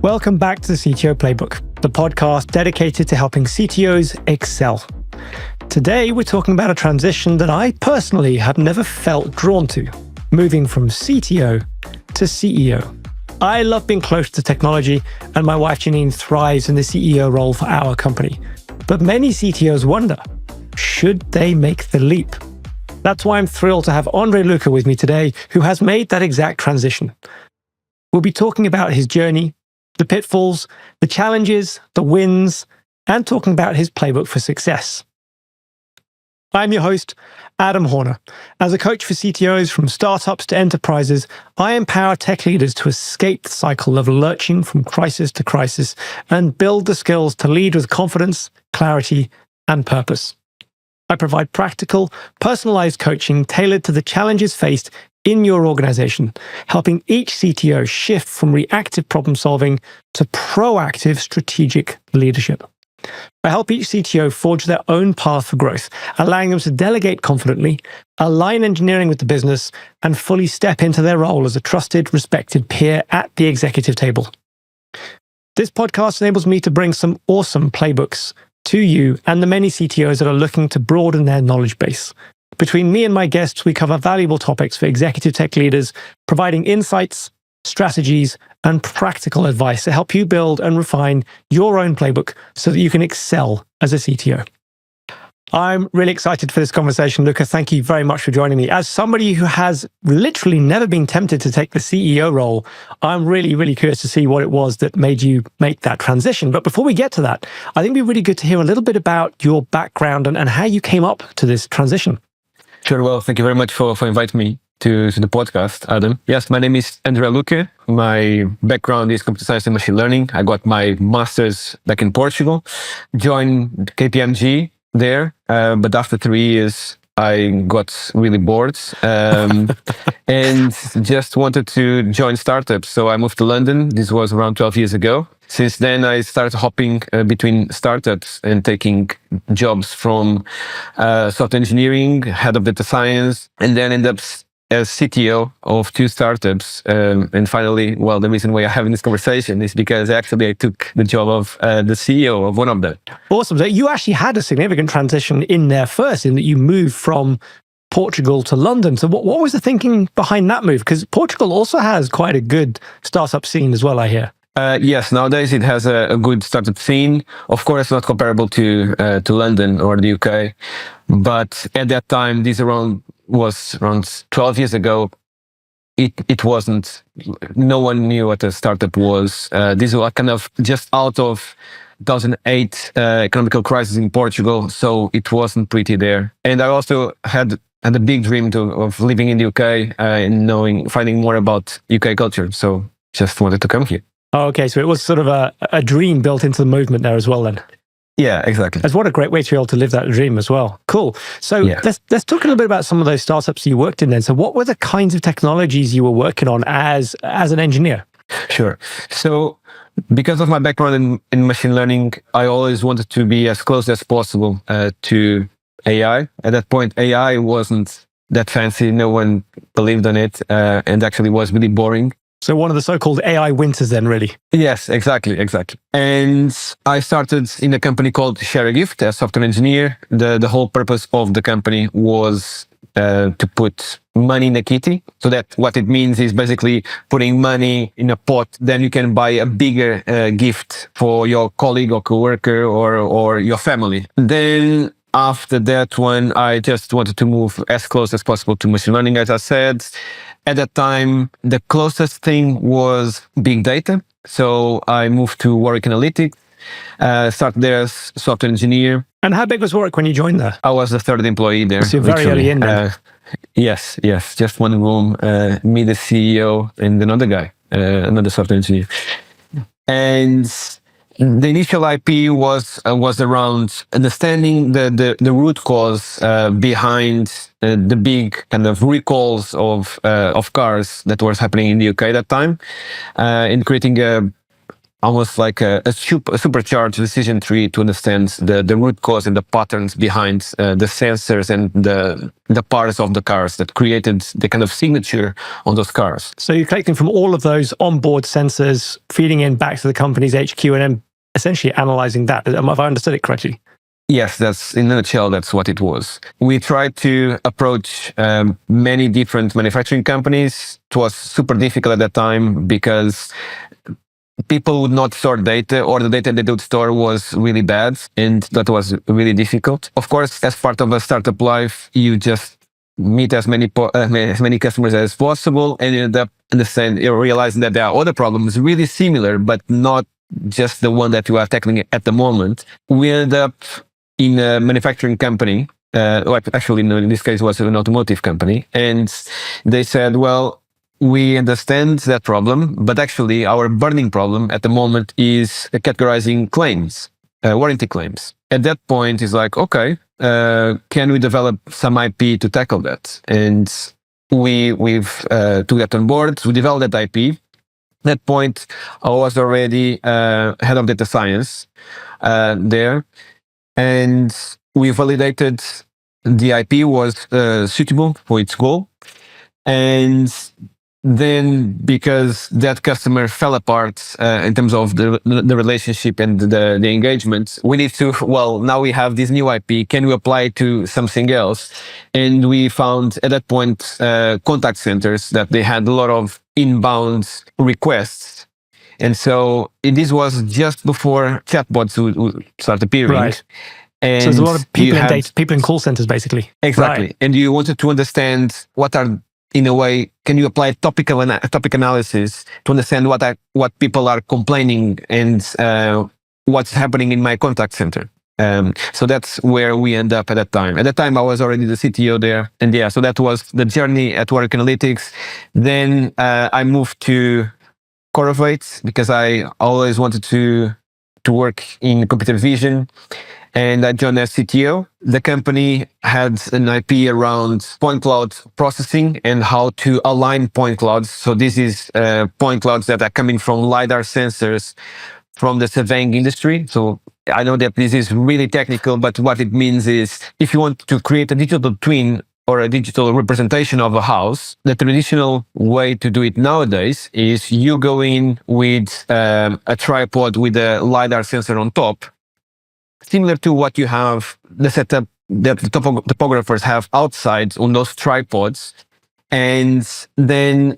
Welcome back to the CTO Playbook, the podcast dedicated to helping CTOs excel. Today, we're talking about a transition that I personally have never felt drawn to, moving from CTO to CEO. I love being close to technology, and my wife Janine thrives in the CEO role for our company. But many CTOs wonder, should they make the leap? That's why I'm thrilled to have Louca with me today, who has made that exact transition. We'll be talking about his journey, the pitfalls, the challenges, the wins, and talking about his playbook for success. I'm your host, Adam Horner. As a coach for CTOs from startups to enterprises, I empower tech leaders to escape the cycle of lurching from crisis to crisis and build the skills to lead with confidence, clarity, and purpose. I provide practical, personalized coaching tailored to the challenges faced in your organization, helping each CTO shift from reactive problem solving to proactive strategic leadership. I help each CTO forge their own path for growth, allowing them to delegate confidently, align engineering with the business, and fully step into their role as a trusted, respected peer at the executive table. This podcast enables me to bring some awesome playbooks to you and the many CTOs that are looking to broaden their knowledge base. Between me and my guests, we cover valuable topics for executive tech leaders, providing insights, strategies, and practical advice to help you build and refine your own playbook so that you can excel as a CTO. I'm really excited for this conversation, Louca. Thank you very much for joining me. As somebody who has literally never been tempted to take the CEO role, I'm really curious to see what it was that made you make that transition. But before we get to that, I think it'd be really good to hear a little bit about your background and how you came up to this transition. Sure. Well, thank you very much for inviting me to the podcast, Adam. Yes, my name is Louca. My background is computer science and machine learning. I got my master's back in Portugal, joined KPMG there, but after 3 years, I got really bored and just wanted to join startups. So I moved to London. This was around 12 years ago. Since then, I started hopping between startups and taking jobs from software engineering, head of data science, and then ended up as CTO of 2 startups. And finally, well, the reason why I'm having this conversation is because actually I took the job of the CEO of one of them. Awesome. So you actually had a significant transition in there first, in that you moved from Portugal to London. So what was the thinking behind that move? Because Portugal also has quite a good startup scene as well, I hear. Yes, nowadays it has a good startup scene. Of course, not comparable to London or the UK, but at that time, was around 12 years ago. It wasn't. No one knew what a startup was. This was kind of just out of 2008 economical crisis in Portugal, so it wasn't pretty there. And I also had a big dream of living in the UK and finding more about UK culture. So just wanted to come here. Oh, okay, so it was sort of a dream built into the movement there as well then. Yeah, exactly. That's what a great way to be able to live that dream as well. Cool. So let's talk a little bit about some of those startups you worked in then. So what were the kinds of technologies you were working on as an engineer? Sure. So because of my background in machine learning, I always wanted to be as close as possible to AI. At that point, AI wasn't that fancy. No one believed on it and actually was really boring. So one of the so-called AI winters then, really. Yes, exactly. And I started in a company called Share a Gift as software engineer. The whole purpose of the company was to put money in a kitty. So that what it means is basically putting money in a pot. Then you can buy a bigger gift for your colleague or coworker or your family. Then after that one, I just wanted to move as close as possible to machine learning, as I said. At that time, the closest thing was big data. So I moved to Warwick Analytics, started there as software engineer. And how big was Warwick when you joined there? I was the 3rd employee there. So you're very early in there. Yes. Just one room, me, the CEO, and another guy, another software engineer. And the initial IP was around understanding the root cause behind the big kind of recalls of cars that was happening in the UK at that time, in creating almost like a supercharged decision tree to understand the root cause and the patterns behind the sensors and the parts of the cars that created the kind of signature on those cars. So you're collecting from all of those onboard sensors, feeding in back to the company's HQ, and then essentially analyzing that. Have I understood it correctly? Yes, that's in a nutshell, that's what it was. We tried to approach many different manufacturing companies. It was super difficult at that time because people would not store data, or the data they would store was really bad, and that was really difficult. Of course, as part of a startup life, you just meet as many customers as possible, and you end up realizing that there are other problems really similar, but not just the one that you are tackling at the moment. We ended up in a manufacturing company, actually in this case was an automotive company, and they said, well, we understand that problem, but actually our burning problem at the moment is categorizing claims, warranty claims. At that point, it's like, okay, can we develop some IP to tackle that? And we've took that on board. We developed that IP. At that point, I was already head of data science there, and we validated the IP was suitable for its goal. And then, because that customer fell apart in terms of the relationship and the engagement, we need to, well, now we have this new IP, can we apply it to something else? And we found at that point contact centers that they had a lot of inbound requests. And so this was just before chatbots would start appearing. Right. And so there's a lot of people in call centers, basically. Exactly. Right. And you wanted to understand what are, in a way, can you apply topic analysis to understand what people are complaining and what's happening in my contact center? So that's where we end up at that time. At that time, I was already the CTO there. And yeah, so that was the journey at Work Analytics. Then I moved to Corate because I always wanted to work in computer vision. And I joined as CTO. The company had an IP around point cloud processing and how to align point clouds. So this is point clouds that are coming from LiDAR sensors from the surveying industry. So I know that this is really technical, but what it means is if you want to create a digital twin or a digital representation of a house, the traditional way to do it nowadays is you go in with a tripod with a LiDAR sensor on top, similar to what you have, the setup that the topographers have outside on those tripods. And then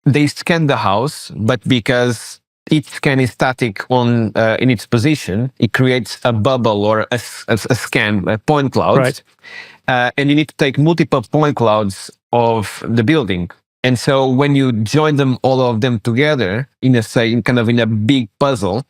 they scan the house, but because each scan is static on in its position, it creates a bubble or a scan, a point cloud. Right. And you need to take multiple point clouds of the building. And so when you join them, all of them together in a big puzzle,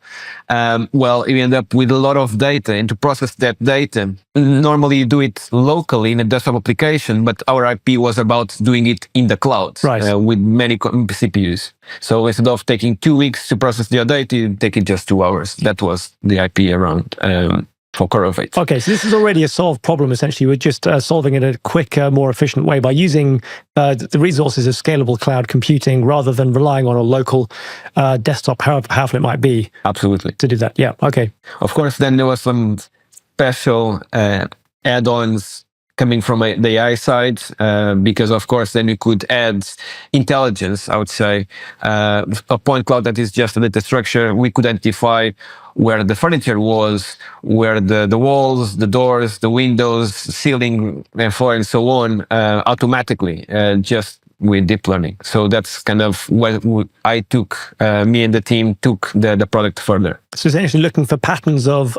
well, you end up with a lot of data. And to process that data, normally you do it locally in a desktop application, but our IP was about doing it in the cloud, right, with many CPUs. So instead of taking 2 weeks to process your data, you take it just 2 hours. That was the IP around for Corate. Okay, so this is already a solved problem, essentially. We're just solving it in a quicker, more efficient way by using the resources of scalable cloud computing rather than relying on a local desktop, however powerful it might be. Absolutely. To do that, yeah, okay. Of course, then there was some special add-ons coming from the AI side, because of course then you could add intelligence, I would say. A point cloud that is just a data structure, we could identify where the furniture was, where the walls, the doors, the windows, ceiling, and floor, and so on, automatically, just with deep learning. So that's kind of what I took, me and the team took the product further. So essentially looking for patterns of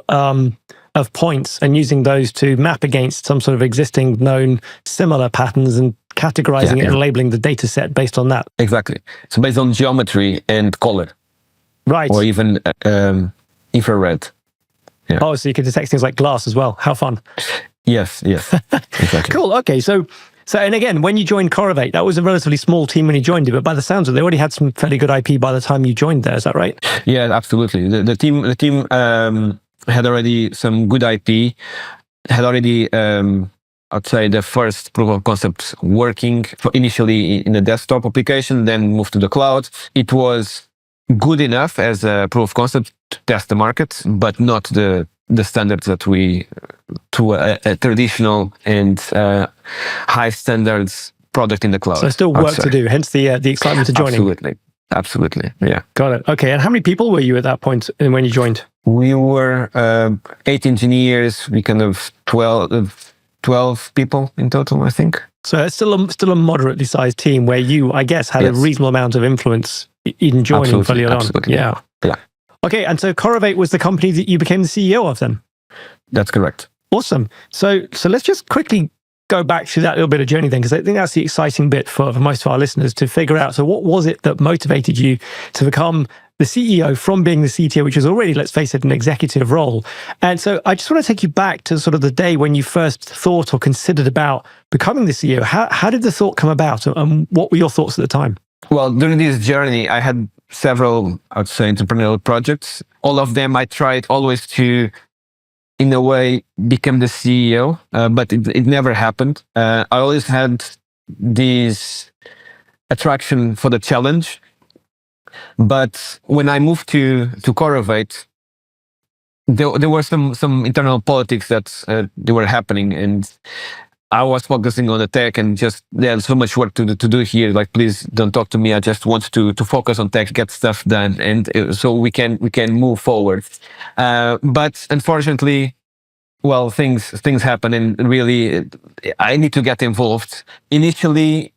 points and using those to map against some sort of existing known similar patterns and categorizing it and labeling the data set based on that. Exactly. So based on geometry and color. Right. Or even infrared. Yeah. Oh, so you can detect things like glass as well. How fun. Yes, exactly. Cool, okay. So, and again, when you joined Corate, that was a relatively small team when you joined it, but by the sounds of it, they already had some fairly good IP by the time you joined there. Is that right? Yeah, absolutely. The team had already some good IP, had already, I'd say, the first proof of concept working initially in the desktop application, then moved to the cloud. It was good enough as a proof of concept to test the market, but not the standards that we to a traditional and high standards product in the cloud. So still work to do, hence the excitement to joining. Absolutely, yeah. Got it. Okay, and how many people were you at that point when you joined? We were 8 engineers. We kind of 12 people in total, I think. So it's still a moderately sized team where you, I guess, had a reasonable amount of influence in joining fairly on. Absolutely. Yeah. Yeah. Okay, and so Corate was the company that you became the CEO of then? That's correct. Awesome. So let's just quickly go back to that little bit of journey then, because I think that's the exciting bit for most of our listeners to figure out. So what was it that motivated you to become the CEO from being the CTO, which is already, let's face it, an executive role? And so I just want to take you back to sort of the day when you first thought or considered about becoming the CEO. How did the thought come about, and what were your thoughts at the time? Well, during this journey, I had several, I would say, entrepreneurial projects. All of them I tried always to, in a way, become the CEO, but it never happened. I always had this attraction for the challenge. But when I moved to Corate, there were some internal politics that they were happening, and I was focusing on the tech and just there's so much work to do here. Like, please don't talk to me. I just want to focus on tech, get stuff done, and so we can move forward. But unfortunately, well, things happen, and really, I need to get involved. Initially,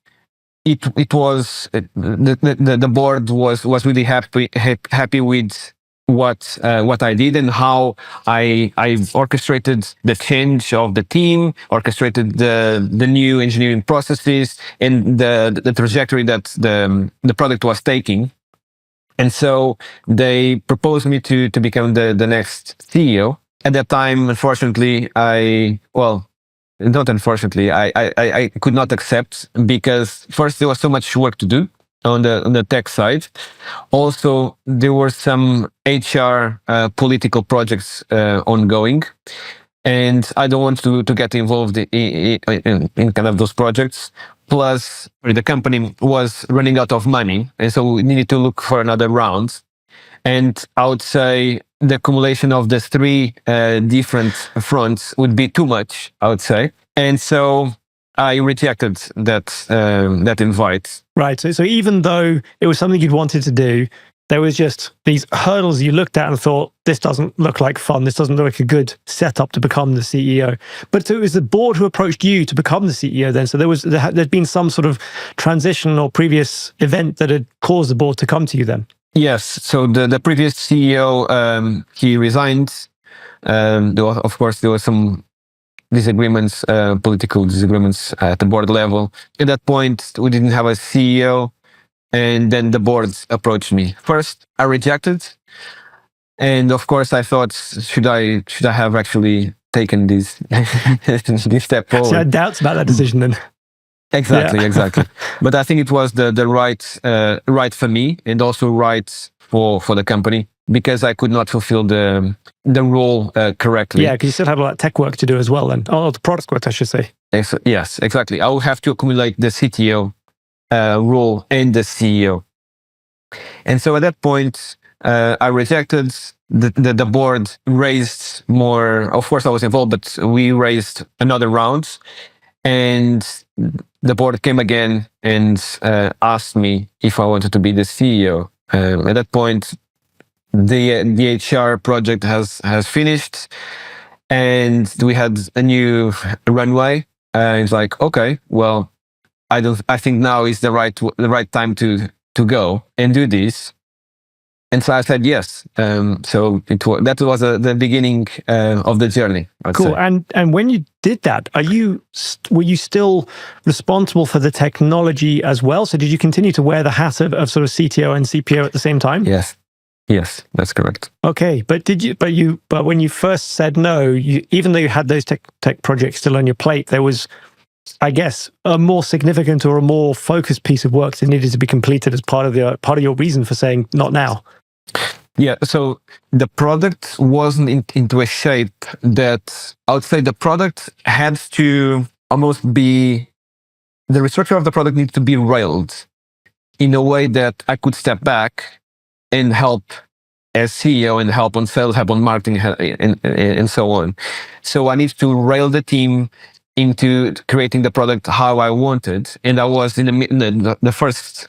it was the board was really happy with what I did and how I orchestrated the change of the team, orchestrated the new engineering processes, and the trajectory that the product was taking. And so they proposed me to become the next CEO. At that time, unfortunately, I could not accept, because first there was so much work to do on the tech side. Also, there were some HR political projects ongoing, and I don't want to get involved in kind of those projects. Plus, the company was running out of money, and so we needed to look for another round. And I would say the accumulation of the three different fronts would be too much, I would say. And so I rejected that invite. Right. So even though it was something you'd wanted to do, there was just these hurdles you looked at and thought, this doesn't look like fun. This doesn't look like a good setup to become the CEO. But so it was the board who approached you to become the CEO then. So there'd been some sort of transition or previous event that had caused the board to come to you then. Yes. So the previous CEO, he resigned. Of course, there were some disagreements, political disagreements at the board level. At that point, we didn't have a CEO, and then the board approached me. First, I rejected, and of course, I thought, should I have actually taken this step forward? So I had doubts about that decision then. Exactly. But I think it was the right for me, and also right for the company, because I could not fulfill the role correctly. Yeah, because you still have a lot of tech work to do as well then. Oh, the product work, I should say. Yes, exactly. I will have to accumulate the CTO role and the CEO. And so at that point, I rejected. The board raised more. Of course, I was involved, but we raised another round. And the board came again and asked me if I wanted to be the CEO. At that point, the HR project has finished, and we had a new runway. It's like, okay, well, I think now is the right time to go and do this. And so I said yes. So that was the beginning of the journey. Cool. And when you did that, were you still responsible for the technology as well? So did you continue to wear the hat of sort of CTO and CPO at the same time? Yes, that's correct. Okay, but when you first said no, even though you had those tech projects still on your plate, there was, I guess, a more significant or a more focused piece of work that needed to be completed as part of your reason for saying not now. Yeah, so the product wasn't into a shape that I would say the product had to almost be, the restructure of the product needs to be railed in a way that I could step back and help as CEO and help on sales, help on marketing, and so on. So I need to rail the team into creating the product how I wanted. And I was in the first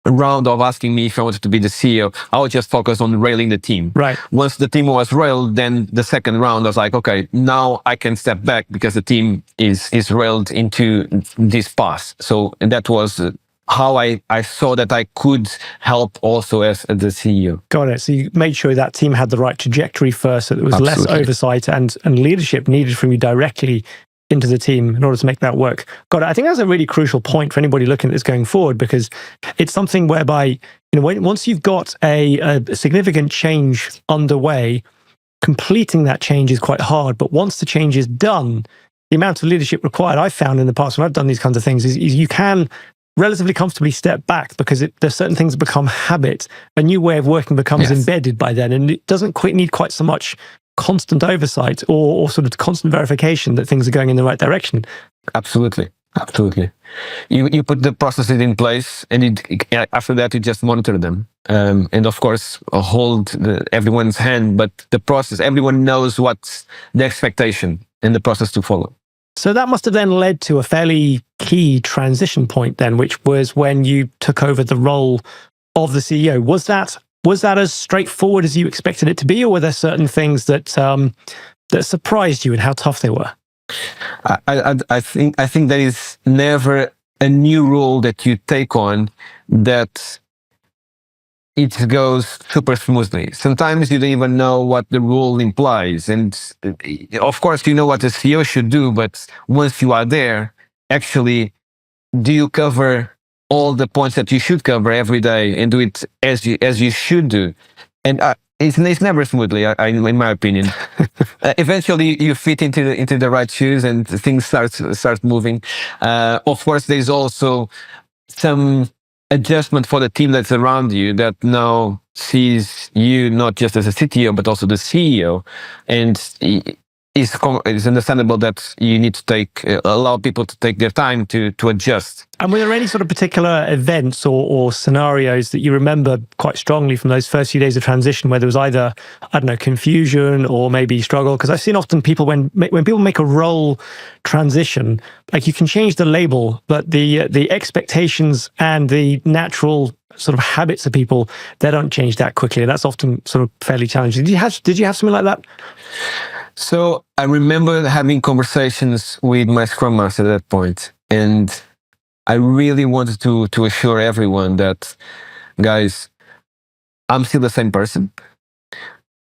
round of asking me if I wanted to be the CEO. I was just focused on railing the team. Right. Once the team was railed, then the second round I was like, okay, now I can step back because the team is railed into this path. So and that was how I saw that I could help also as the CEO. Got it. So you made sure that team had the right trajectory first, so there was Absolutely. less oversight and leadership needed from you directly into the team in order to make that work. Got it. I think that's a really crucial point for anybody looking at this going forward, because it's something whereby, once you've got a significant change underway, completing that change is quite hard. But once the change is done, the amount of leadership required, I've found in the past when I've done these kinds of things, is you can relatively comfortably step back because there's certain things that become habit. A new way of working becomes embedded by then, and it doesn't need quite so much constant oversight or sort of constant verification that things are going in the right direction. Absolutely. You put the processes in place, and after that you just monitor them, and of course hold everyone's hand. But the process, everyone knows what's the expectation and the process to follow. So that must have then led to a fairly key transition point then, which was when you took over the role of the CEO. Was that as straightforward as you expected it to be, or were there certain things that surprised you and how tough they were? I think there is never a new role that you take on that it goes super smoothly. Sometimes you don't even know what the role implies. And of course, you know what a CEO should do, but once you are there, actually, do you cover all the points that you should cover every day and do it as you should do? And it's never smoothly, in my opinion. Eventually, you fit into the right shoes and things start moving. Of course, there's also some adjustment for the team that's around you that now sees you not just as a CTO but also the CEO, and it's understandable that you need to allow people to take their time to adjust. And were there any sort of particular events or scenarios that you remember quite strongly from those first few days of transition where there was either, I don't know, confusion or maybe struggle? Because I've seen often people, when people make a role transition, like you can change the label, but the expectations and the natural sort of habits of people, they don't change that quickly. And that's often sort of fairly challenging. Did you have something like that? So I remember having conversations with my Scrum Master at that point, and I really wanted to assure everyone that, guys, I'm still the same person.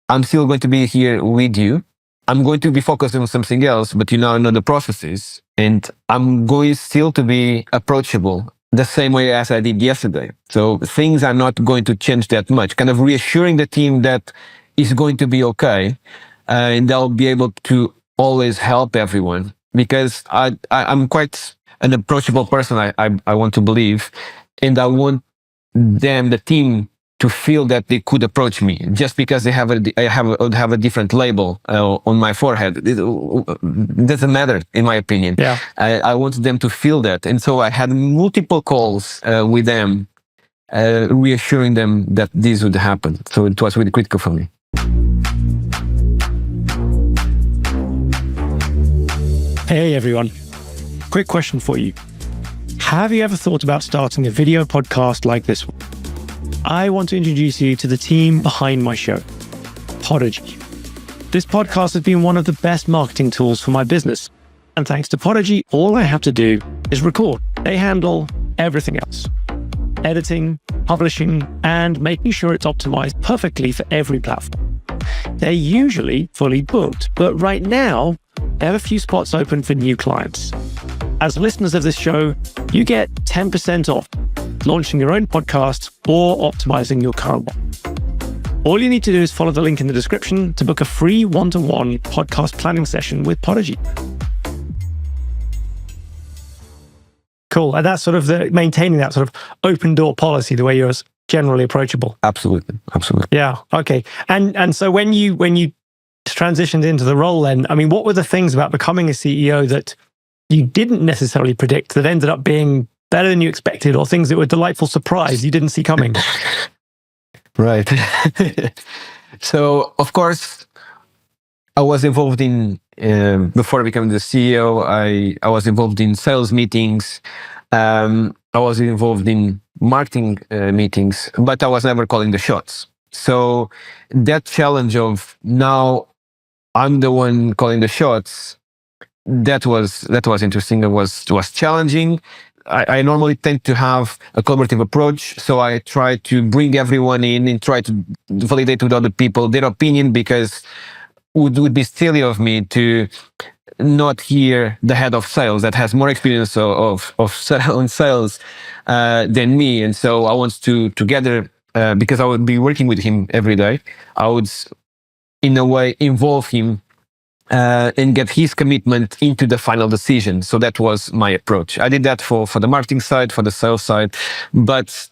I'm still going to be here with you. I'm going to be focused on something else, but you now know the processes, and I'm going still to be approachable the same way as I did yesterday. So things are not going to change that much, kind of reassuring the team that it's going to be okay. And they'll be able to always help everyone, because I'm quite an approachable person, I want to believe, and I want the team, to feel that they could approach me just because I have a different label on my forehead. It doesn't matter, in my opinion. Yeah. I want them to feel that, and so I had multiple calls with them, reassuring them that this would happen. So it was really critical for me. Hey everyone, quick question for you. Have you ever thought about starting a video podcast like this one? I want to introduce you to the team behind my show, Podigy. This podcast has been one of the best marketing tools for my business. And thanks to Podigy, all I have to do is record. They handle everything else. Editing, publishing, and making sure it's optimized perfectly for every platform. They're usually fully booked, but right now, they have a few spots open for new clients. As listeners of this show, you get 10% off launching your own podcast or optimizing your current one. All you need to do is follow the link in the description to book a free one-to-one podcast planning session with Podigy. Cool. And that's sort of maintaining that sort of open door policy, the way you're generally approachable. Absolutely. Yeah. Okay. And so when you transitioned into the role then, I mean, what were the things about becoming a CEO that you didn't necessarily predict that ended up being better than you expected, or things that were a delightful surprise you didn't see coming? Right. So, of course, I was involved in, before becoming the CEO, I was involved in sales meetings. I was involved in marketing meetings, but I was never calling the shots. So that challenge of now I'm the one calling the shots, that was interesting. It was challenging. I normally tend to have a collaborative approach, so I try to bring everyone in and try to validate with other people their opinion, because would be silly of me to not hear the head of sales that has more experience on sales than me. And so I want to together, because I would be working with him every day, I would in a way involve him and get his commitment into the final decision. So that was my approach. I did that for the marketing side, for the sales side, but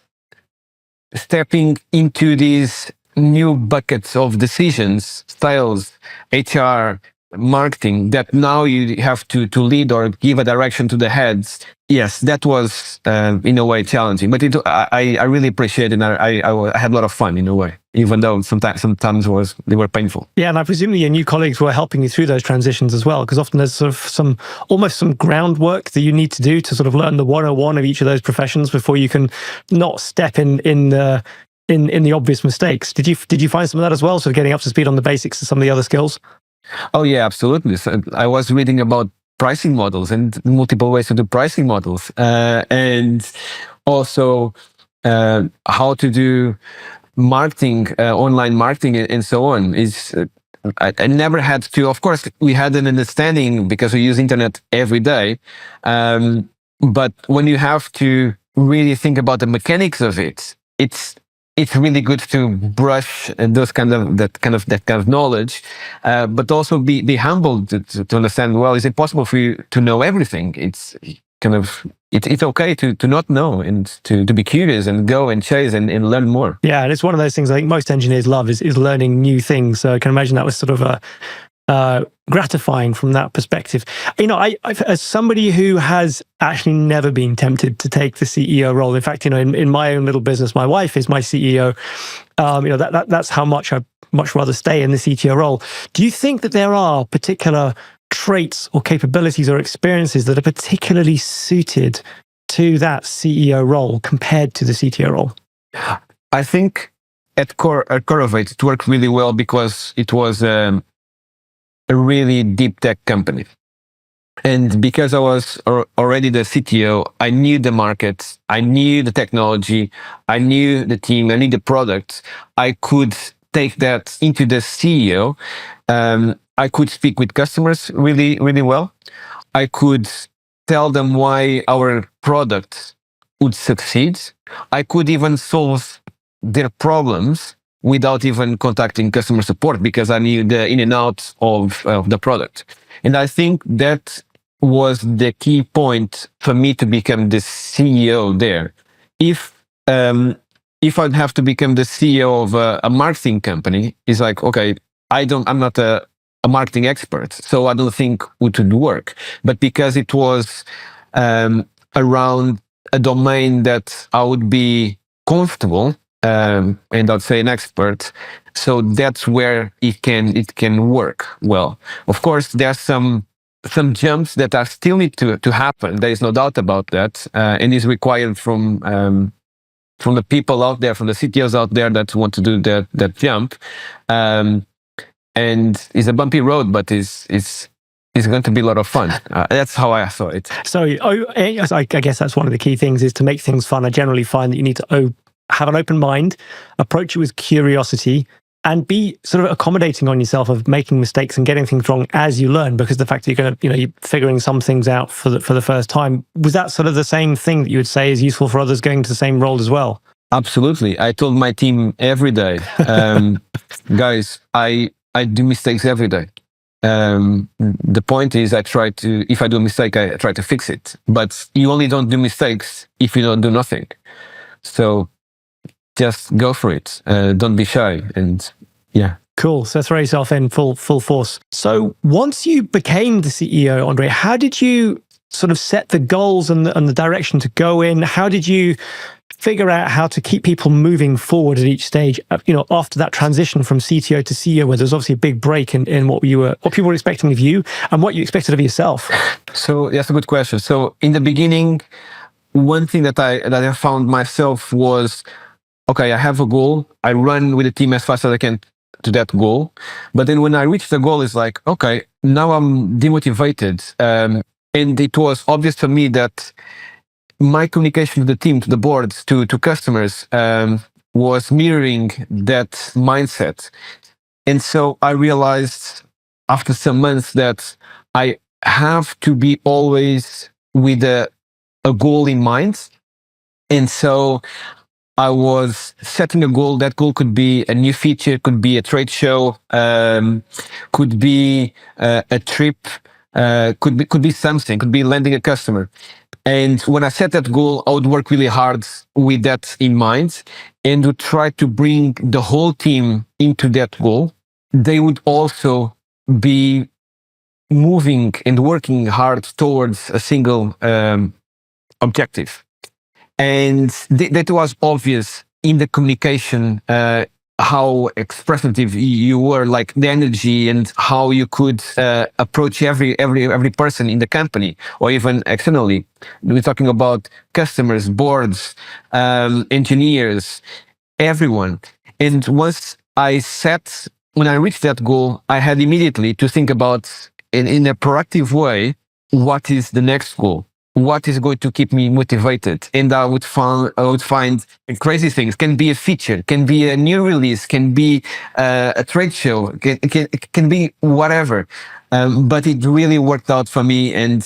stepping into these new buckets of decisions, sales, HR, marketing, that now you have to lead or give a direction to the heads. Yes, that was in a way challenging, but I really appreciate it. And I had a lot of fun in a way, even though sometimes they were painful. Yeah, and I presume your new colleagues were helping you through those transitions as well, because often there's sort of almost some groundwork that you need to do to sort of learn the 101 of each of those professions before you can not step in the obvious mistakes. Did you find some of that as well? So getting up to speed on the basics of some of the other skills? Oh yeah, absolutely. So I was reading about pricing models and multiple ways to do pricing models, and also how to do marketing, online marketing, and so on. I never had to. Of course, we had an understanding because we use internet every day, but when you have to really think about the mechanics of it, it's really good to brush that kind of knowledge, but also be humble to understand. Well, is it possible for you to know everything? It's okay to not know, and to be curious and go and chase and learn more. Yeah, and it's one of those things I think most engineers love is learning new things. So I can imagine that was sort of gratifying from that perspective. I've, as somebody who has actually never been tempted to take the CEO role. In fact, in my own little business, my wife is my CEO. That's how much I much rather stay in the CTO role. Do you think that there are particular traits or capabilities or experiences that are particularly suited to that CEO role compared to the CTO role? I think at Corate, it worked really well because it was a really deep tech company. And because I was already the CTO, I knew the market, I knew the technology, I knew the team, I knew the product. I could take that into the CEO. I could speak with customers really, really well. I could tell them why our product would succeed. I could even solve their problems without even contacting customer support because I knew the in and out of the product. And I think that was the key point for me to become the CEO there. If I'd have to become the CEO of a marketing company, it's like, okay, I'm not a marketing expert, so I don't think it would work. But because it was around a domain that I would be comfortable, and I'd say an expert, so that's where it can work well. Of course, there are some jumps that are still need to happen. There is no doubt about that, and is required from the people out there, from the CTOs out there that want to do that jump. And it's a bumpy road, but it's going to be a lot of fun. That's how I saw it. So I guess that's one of the key things, is to make things fun. I generally find that you need to have an open mind, approach it with curiosity, and be sort of accommodating on yourself of making mistakes and getting things wrong as you learn, because the fact that you're figuring some things out for the first time. Was that sort of the same thing that you would say is useful for others going to the same role as well? Absolutely. I told my team every day, guys, I do mistakes every day. The point is, if I do a mistake, I try to fix it. But you only don't do mistakes if you don't do nothing. So just go for it. Don't be shy. And yeah. Cool. So throw yourself in full force. So once you became the CEO, Andre, how did you sort of set the goals and the direction to go in? How did you figure out how to keep people moving forward at each stage, after that transition from CTO to CEO, where there's obviously a big break in what people were expecting of you and what you expected of yourself? So that's a good question. So in the beginning, one thing that I found myself was, okay, I have a goal. I run with the team as fast as I can to that goal. But then when I reach the goal, it's like, okay, now I'm demotivated. And it was obvious to me that my communication to the team, to the boards, to customers, was mirroring that mindset. And so I realized after some months that I have to be always with a goal in mind. And so I was setting a goal. That goal could be a new feature, could be a trade show, could be a trip, could be something, could be landing a customer. And when I set that goal, I would work really hard with that in mind and would try to bring the whole team into that goal. They would also be moving and working hard towards a single objective. And that was obvious in the communication, how expressive you were, like the energy and how you could approach every person in the company or even externally. We're talking about customers, boards, engineers, everyone. And when I reached that goal, I had immediately to think about, in a proactive way, what is the next goal? What is going to keep me motivated? And I would find crazy things. Can be a feature, can be a new release, can be a trade show, can be whatever. But it really worked out for me, and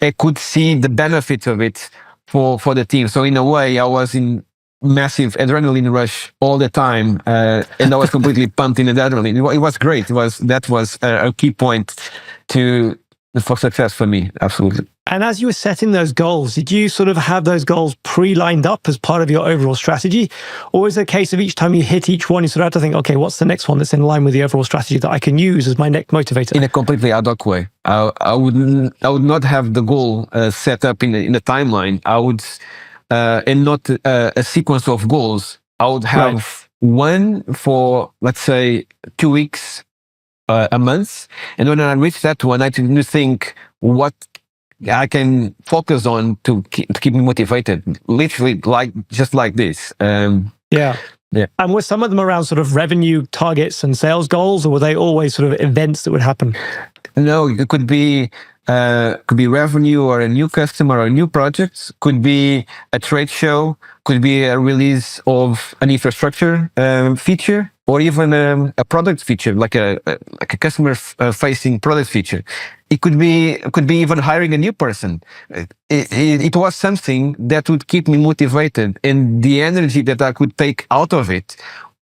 I could see the benefit of it for the team. So in a way, I was in massive adrenaline rush all the time, and I was completely pumped in adrenaline. It was great. That was a key point for success for me. Absolutely. And as you were setting those goals, did you sort of have those goals pre-lined up as part of your overall strategy? Or was it a case of each time you hit each one, you sort of had to think, okay, what's the next one that's in line with the overall strategy that I can use as my next motivator? In a completely ad hoc way. I would not have the goal set up in the timeline. I would, and not a sequence of goals. I would have one for, let's say, 2 weeks, a month. And when I reach that one, I need to think what I can focus on to keep me motivated. Literally, just like this. Yeah. And were some of them around sort of revenue targets and sales goals, or were they always sort of events that would happen? No, it could be revenue or a new customer or new projects. Could be a trade show. Could be a release of an infrastructure feature, or even a product feature, like a customer facing product feature. It could be even hiring a new person. It was something that would keep me motivated, and the energy that I could take out of it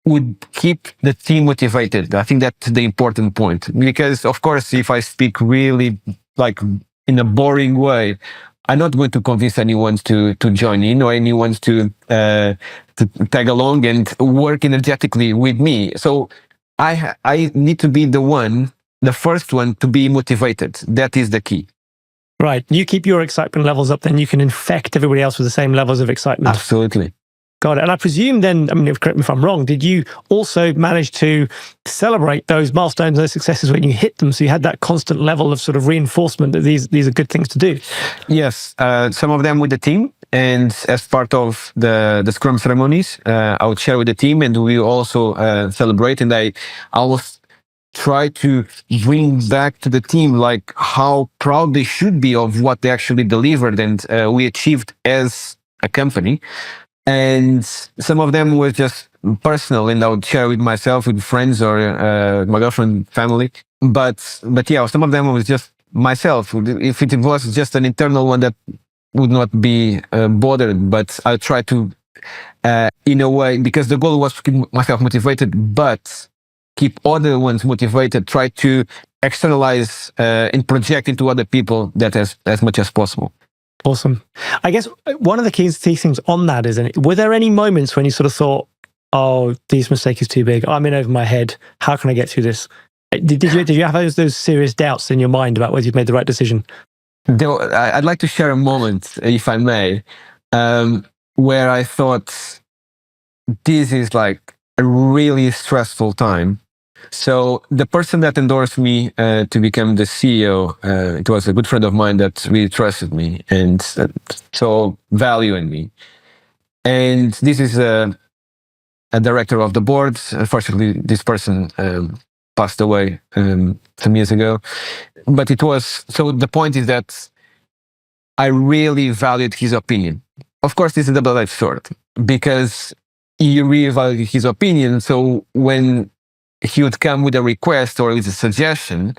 would keep the team motivated. I think that's the important point, because of course, if I speak really like in a boring way, I'm not going to convince anyone to join in or anyone to tag along and work energetically with me. So I need to be the first one to be motivated. That is the key. Right. You keep your excitement levels up, then you can infect everybody else with the same levels of excitement. Absolutely. Got it. And I presume then, correct me if I'm wrong, did you also manage to celebrate those milestones, those successes when you hit them? So you had that constant level of sort of reinforcement that these are good things to do? Yes. Some of them with the team. And as part of the Scrum ceremonies, I would share with the team, and we also celebrate. And I always try to bring back to the team like how proud they should be of what they actually delivered and we achieved as a company. And some of them were just personal, and I would share with myself, with friends, or my girlfriend, family. But yeah, some of them was just myself. If it was just an internal one, that would not be bothered. But I try to, in a way, because the goal was to keep myself motivated, but keep other ones motivated. Try to externalize and project into other people that as much as possible. Awesome. I guess one of the key things on that is, were there any moments when you sort of thought, oh, this mistake is too big, I'm in over my head, how can I get through this? Did you have those serious doubts in your mind about whether you've made the right decision? I'd like to share a moment, if I may, where I thought this is like a really stressful time. So the person that endorsed me to become the CEO, it was a good friend of mine that really trusted me and saw value in me. And this is a director of the board. Unfortunately, this person passed away some years ago. But it was, so the point is that I really valued his opinion. Of course, this is a double-edged sword because you really value his opinion. So when he would come with a request or with a suggestion,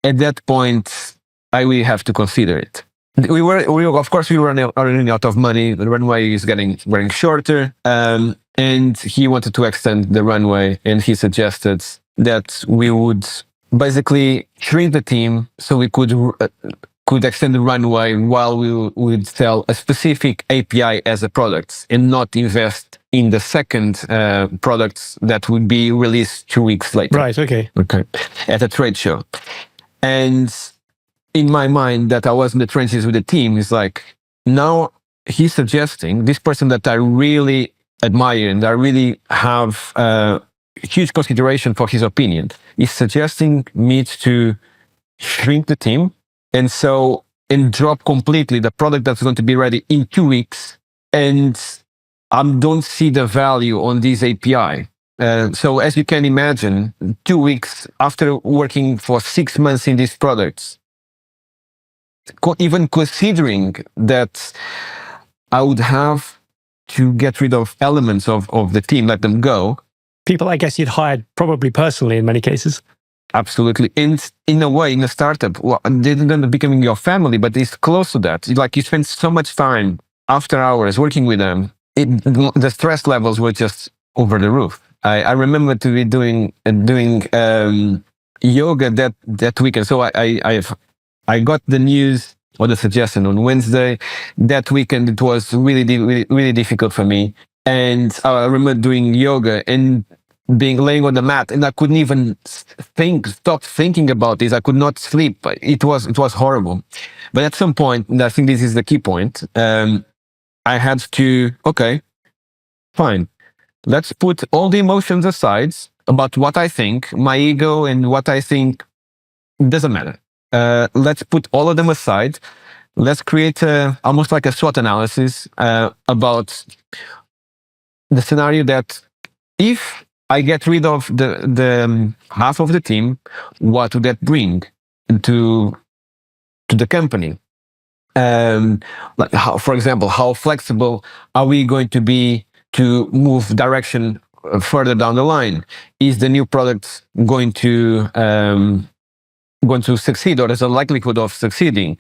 at that point, I will have to consider it. Of course, we were running out of money. The runway is getting shorter, and he wanted to extend the runway, and he suggested that we would basically shrink the team so we could extend the runway while we would sell a specific API as a product and not invest in the second products that would be released 2 weeks later. Right, okay. At a trade show. And in my mind, that I was in the trenches with the team, is like, now he's suggesting, this person that I really admire and I really have huge consideration for his opinion, is suggesting me to shrink the team and drop completely the product that's going to be ready in 2 weeks. And I don't see the value on this API. So as you can imagine, 2 weeks after working for 6 months in these products, even considering that I would have to get rid of elements of the team, let them go. People, I guess, you'd hired probably personally in many cases. Absolutely. And in a way, in a startup, well, they're not becoming your family, but it's close to that. Like, you spend so much time after hours working with them. The stress levels were just over the roof. I remember to be doing yoga that weekend. So I got the news or the suggestion on Wednesday. That weekend, it was really difficult for me. And I remember doing yoga and laying on the mat, and I couldn't even stop thinking about this. I could not sleep. It was horrible. But at some point, and I think this is the key point, I had to, okay, fine. Let's put all the emotions aside about what I think, my ego and what I think doesn't matter. Let's put all of them aside. Let's create almost like a SWOT analysis about the scenario that if I get rid of the half of the team, what would that bring to the company? Like, for example, how flexible are we going to be to move direction further down the line? Is the new product going to succeed, or there's a likelihood of succeeding?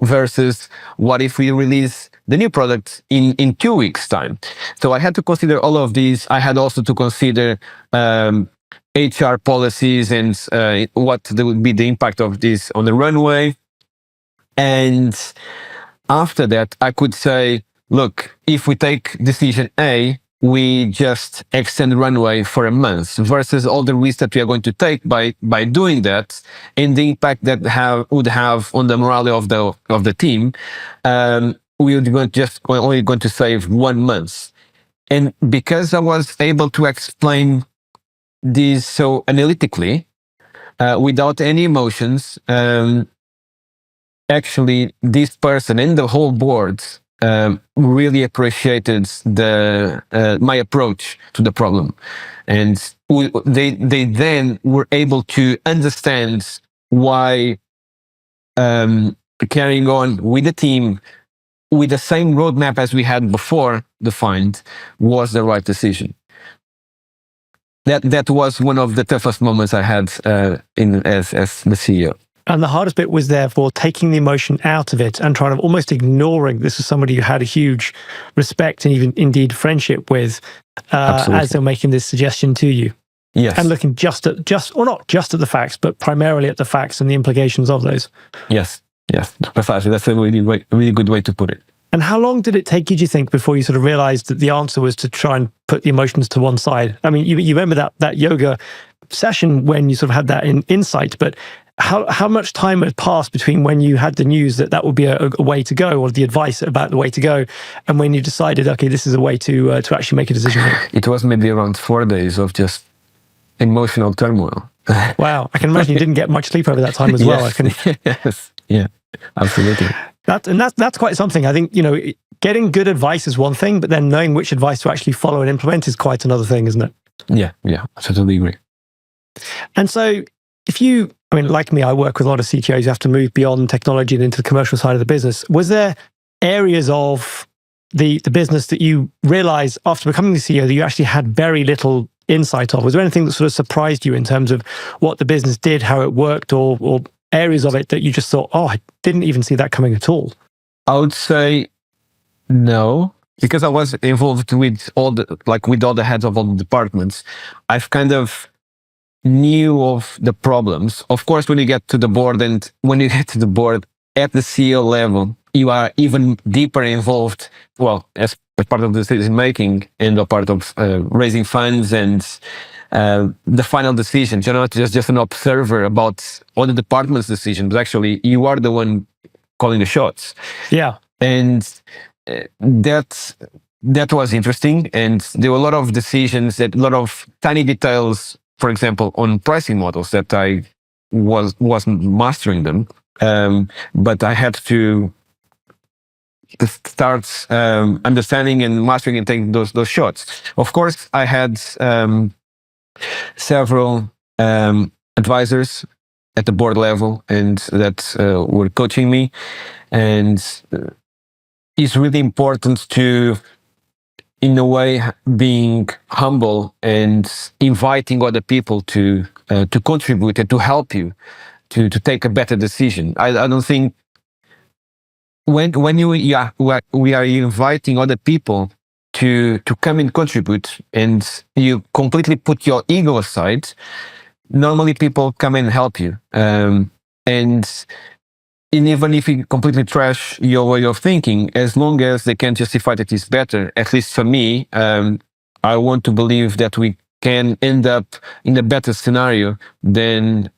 Versus what if we release the new product in 2 weeks' time? So I had to consider all of these. I had also to consider HR policies and what would be the impact of this on the runway. And after that, I could say, look, if we take decision A, we just extend runway for a month versus all the risks that we are going to take by doing that, and the impact that would have on the morale of the team. We would only going to save 1 month. And because I was able to explain this so analytically, without any emotions, actually this person and the whole board really appreciated my approach to the problem, and they then were able to understand why carrying on with the team with the same roadmap as we had before defined was the right decision. That was one of the toughest moments I had as the CEO. And the hardest bit was therefore taking the emotion out of it and trying to almost ignoring this is somebody you had a huge respect and even indeed friendship with as they're making this suggestion to you. Yes. And looking not just at the facts, but primarily at the facts and the implications of those. Yes, precisely. That's a really good way to put it. And how long did it take you, do you think, before you sort of realized that the answer was to try and put the emotions to one side? I mean, you remember that yoga session when you sort of had that insight, but how much time had passed between when you had the news that that would be a way to go, or the advice about the way to go, and when you decided, okay, this is a way to actually make a decision here? It was maybe around 4 days of just emotional turmoil. Wow, I can imagine you didn't get much sleep over that time as well. Yes. Yes, yeah, absolutely. That's quite something. I think, getting good advice is one thing, but then knowing which advice to actually follow and implement is quite another thing, isn't it? Yeah, I totally agree. And so like me, I work with a lot of CTOs who have to move beyond technology and into the commercial side of the business. Was there areas of the business that you realized after becoming the CEO that you actually had very little insight of? Was there anything that sort of surprised you in terms of what the business did, how it worked, or areas of it that you just thought, oh, I didn't even see that coming at all? I would say no, because I was involved with all the heads of all the departments. I've kind of knew of the problems. Of course, when you get to the board at the CEO level, you are even deeper involved, well, as part of the decision making and a part of raising funds and the final decisions. You're not just an observer about all the department's decisions, but actually you are the one calling the shots. Yeah. And that was interesting. And there were a lot of decisions, a lot of tiny details, for example, on pricing models that I wasn't mastering them. But I had to start understanding and mastering and taking those shots. Of course, I had several advisors at the board level and that were coaching me. And it's really important to, in a way, being humble and inviting other people to contribute and to help you to take a better decision. I don't think when we are inviting other people to come and contribute, and you completely put your ego aside, normally people come and help you. And even if you completely trash your way of thinking, as long as they can justify that it's better, at least for me, I want to believe that we can end up in a better scenario than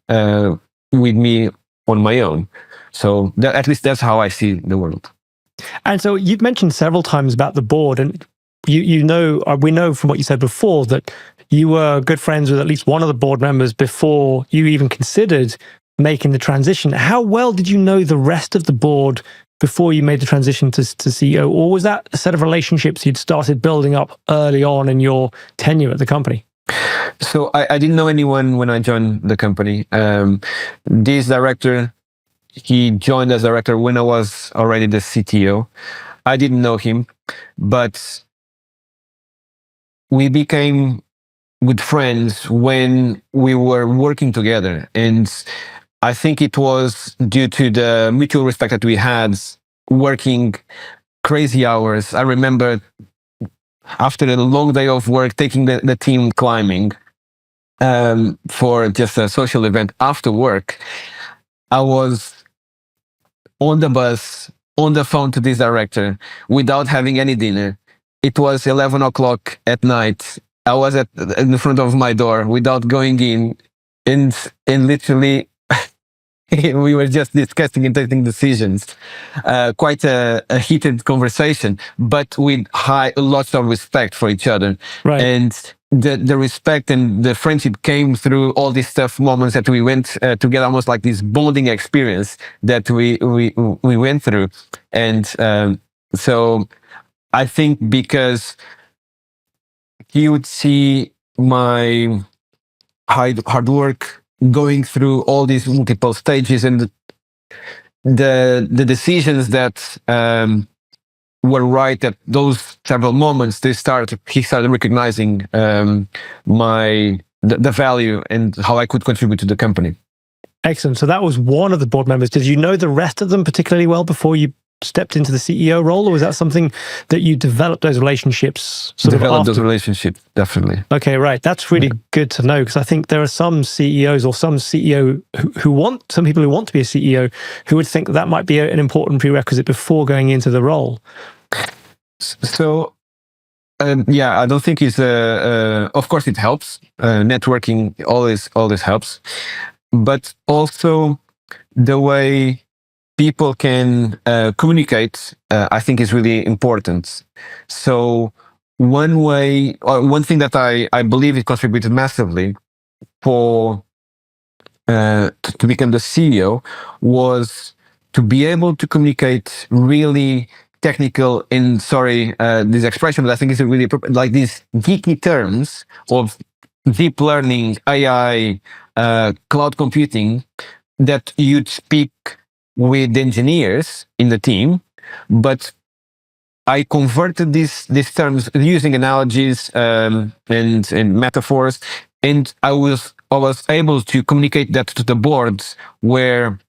with me on my own. So at least that's how I see the world. And so you've mentioned several times about the board, and we know from what you said before that you were good friends with at least one of the board members before you even considered making the transition. How well did you know the rest of the board before you made the transition to CEO? Or was that a set of relationships you'd started building up early on in your tenure at the company? So I didn't know anyone when I joined the company. This director, he joined as director when I was already the CTO. I didn't know him, but we became good friends when we were working together. And I think it was due to the mutual respect that we had, working crazy hours. I remember after a long day of work, taking the team climbing for just a social event after work. I was on the bus, on the phone to this director without having any dinner. It was 11 o'clock at night. I was in the front of my door without going in, and literally we were just discussing and taking decisions. Quite a heated conversation, but with lots of respect for each other. Right. And the respect and the friendship came through all these tough moments that we went together, almost like this bonding experience that we went through. And so I think because he would see my hard work going through all these multiple stages and the decisions that were right at those several moments, he started recognizing the value and how I could contribute to the company. Excellent. So that was one of the board members. Did you know the rest of them particularly well before you stepped into the CEO role, or was that something that you developed those relationships those relationships, definitely. Okay, right. That's really good to know, because I think there are some CEOs or some CEO some people who want to be a CEO who would think that might be an important prerequisite before going into the role. So, I don't think it's of course it helps. Networking always helps. but also the way people can communicate, I think is really important. So one way, or one thing that I believe it contributed massively for to become the CEO was to be able to communicate really technical, and sorry, this expression, but I think it's really like these geeky terms of deep learning, AI, cloud computing, that you'd speak with engineers in the team, but I converted these terms using analogies and metaphors, and I was able to communicate that to the boards where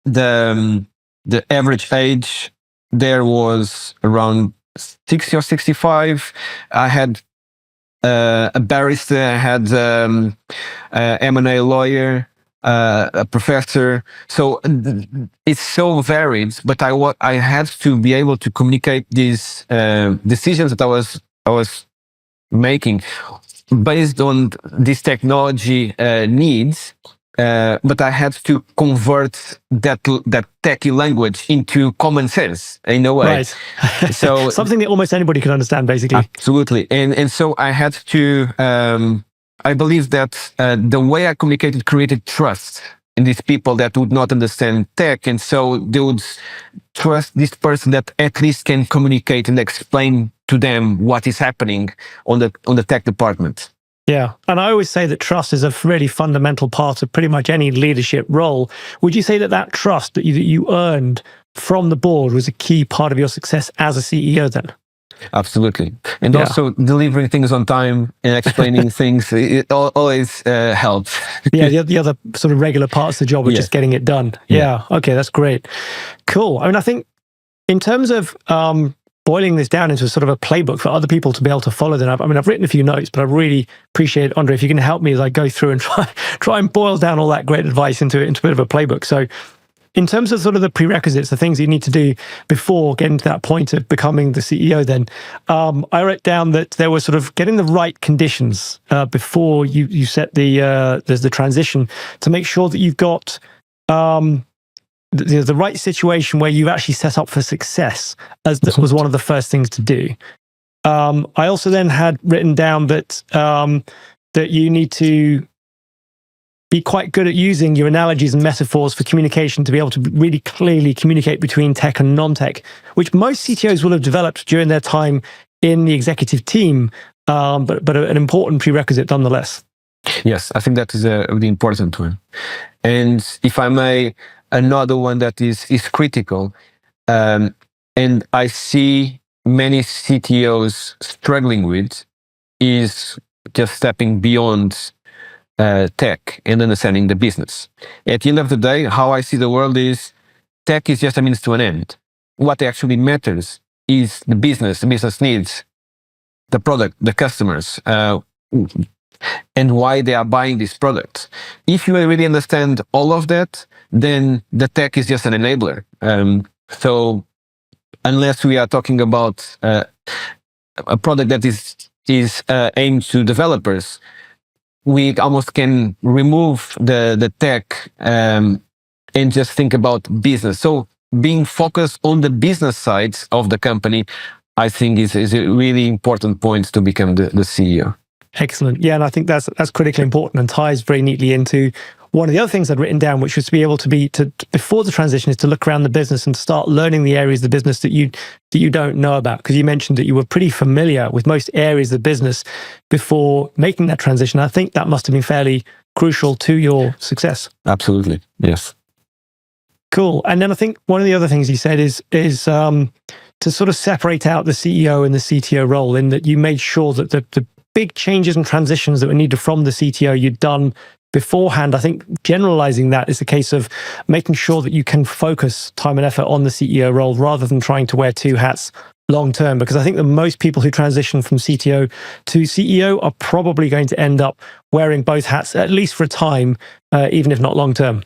the average age there was around 60 or 65. I had a barrister, I had a M&A lawyer, a professor. So it's so varied, but I had to be able to communicate these decisions that I was making based on this technology needs. But I had to convert that techie language into common sense in a way. Right. So something that almost anybody can understand, basically. Absolutely. And so I had to, I believe that the way I communicated created trust in these people that would not understand tech. And so they would trust this person that at least can communicate and explain to them what is happening on the tech department. Yeah. And I always say that trust is a really fundamental part of pretty much any leadership role. Would you say that trust that you earned from the board was a key part of your success as a CEO then? Absolutely. And also delivering things on time and explaining things, it always helps. Yeah, the other sort of regular parts of the job are just getting it done. Yeah. Okay, that's great. Cool. I mean, I think in terms of boiling this down into sort of a playbook for other people to be able to follow, then I've written a few notes, but I really appreciate, Andre, if you can help me as I go through and try and boil down all that great advice into a bit of a playbook. So in terms of sort of the prerequisites, the things you need to do before getting to that point of becoming the CEO, then I wrote down that there was sort of getting the right conditions before you set there's the transition, to make sure that you've got the right situation where you've actually set up for success, as that was one of the first things to do. I also then had written down that that you need to be quite good at using your analogies and metaphors for communication to be able to really clearly communicate between tech and non-tech, which most CTOs will have developed during their time in the executive team, but an important prerequisite nonetheless. Yes, I think that is a really important one. And if I may, another one that is critical, and I see many CTOs struggling with, is just stepping beyond tech and understanding the business. At the end of the day, how I see the world is tech is just a means to an end. What actually matters is the business needs, the product, the customers, and why they are buying this product. If you really understand all of that, then the tech is just an enabler. So unless we are talking about a product that is aimed to developers, we almost can remove the tech and just think about business. So being focused on the business side of the company, I think is a really important point to become the CEO. Excellent. Yeah, and I think that's critically important and ties very neatly into one of the other things I'd written down, which was to be able to before the transition, is to look around the business and start learning the areas of the business that you don't know about. Because you mentioned that you were pretty familiar with most areas of the business before making that transition. I think that must have been fairly crucial to your success. Absolutely. Yes. Cool. And then I think one of the other things you said is to sort of separate out the CEO and the CTO role, in that you made sure that the big changes and transitions that were needed from the CTO you'd done beforehand. I think generalizing that is a case of making sure that you can focus time and effort on the CEO role rather than trying to wear two hats long term, because I think that most people who transition from CTO to CEO are probably going to end up wearing both hats, at least for a time, even if not long term.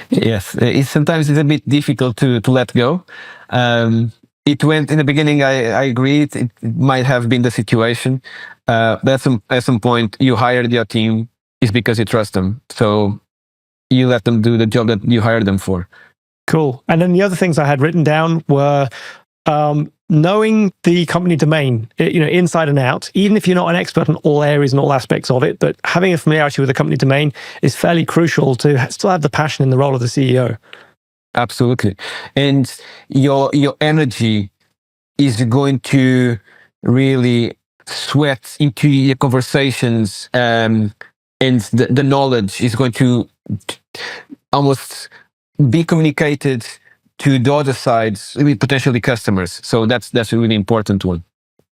Yes, sometimes it's a bit difficult to let go. It went in the beginning, I agree, it might have been the situation. But at some point, you hired your team is because you trust them. So you let them do the job that you hired them for. Cool. And then the other things I had written down were knowing the company domain, inside and out, even if you're not an expert in all areas and all aspects of it, but having a familiarity with the company domain is fairly crucial to still have the passion in the role of the CEO. Absolutely. And your energy is going to really sweat into your conversations, and the knowledge is going to almost be communicated to the other sides with potentially customers. So that's a really important one.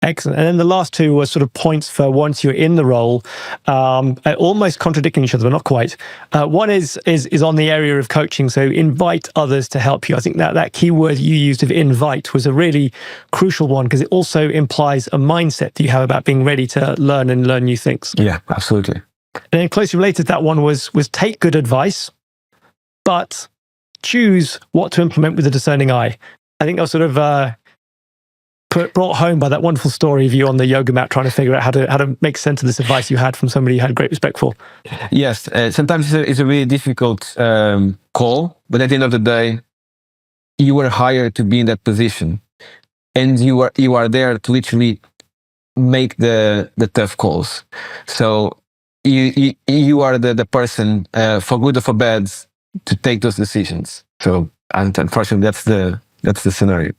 Excellent. And then the last two were sort of points for once you're in the role, almost contradicting each other, but not quite. One is on the area of coaching. So invite others to help you. I think that key word you used of invite was a really crucial one, because it also implies a mindset that you have about being ready to learn and learn new things. Yeah, absolutely. And then closely related to that one was take good advice, but choose what to implement with a discerning eye. I think I was sort of brought home by that wonderful story of you on the yoga mat trying to figure out how to make sense of this advice you had from somebody you had great respect for. Yes, sometimes it's a really difficult call, but at the end of the day, you were hired to be in that position, and you are there to literally make the tough calls. So you are the person, for good or for bad, to take those decisions. So, and unfortunately, that's the scenario.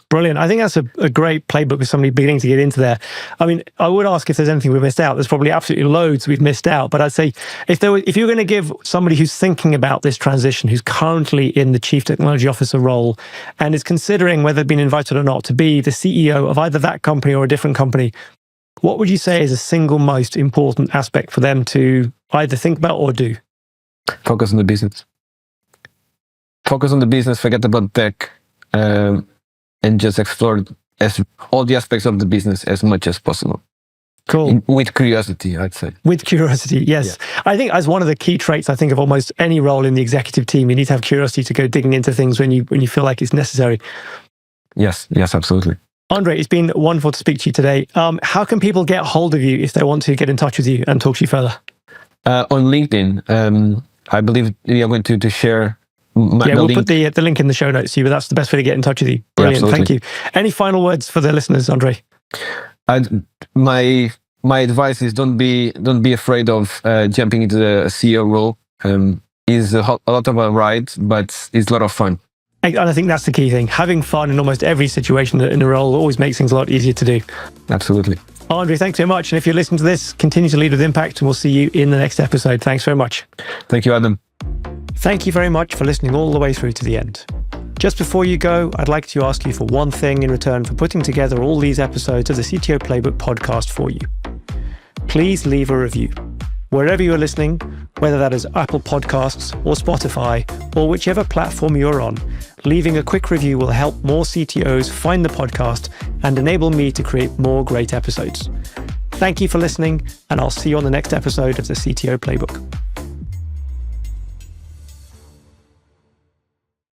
Brilliant. I think that's a great playbook for somebody beginning to get into there. I mean, I would ask if there's anything we've missed out. There's probably absolutely loads we've missed out. But I'd say if you're going to give somebody who's thinking about this transition, who's currently in the Chief Technology Officer role and is considering whether they've been invited or not to be the CEO of either that company or a different company, what would you say is a single most important aspect for them to either think about or do? Focus on the business. Focus on the business, forget about tech, and just explore all the aspects of the business as much as possible. Cool. With curiosity, I'd say. With curiosity, yes. Yeah. I think as one of the key traits, I think, of almost any role in the executive team, you need to have curiosity to go digging into things when you feel like it's necessary. Yes, absolutely. Andre, it's been wonderful to speak to you today. How can people get hold of you if they want to get in touch with you and talk to you further? On LinkedIn, I believe we are going to share. We'll put the link in the show notes to you, but that's the best way to get in touch with you. Brilliant. Thank you. Any final words for the listeners, Andre? My advice is don't be afraid of jumping into the CEO role. It's a lot of a ride, but it's a lot of fun. And I think that's the key thing. Having fun in almost every situation in a role always makes things a lot easier to do. Absolutely. Andre, thanks so much. And if you're listening to this, continue to lead with impact, and we'll see you in the next episode. Thanks very much. Thank you, Adam. Thank you very much for listening all the way through to the end. Just before you go, I'd like to ask you for one thing in return for putting together all these episodes of the CTO Playbook podcast for you. Please leave a review. Wherever you're listening, whether that is Apple Podcasts or Spotify or whichever platform you're on, leaving a quick review will help more CTOs find the podcast and enable me to create more great episodes. Thank you for listening, and I'll see you on the next episode of the CTO Playbook.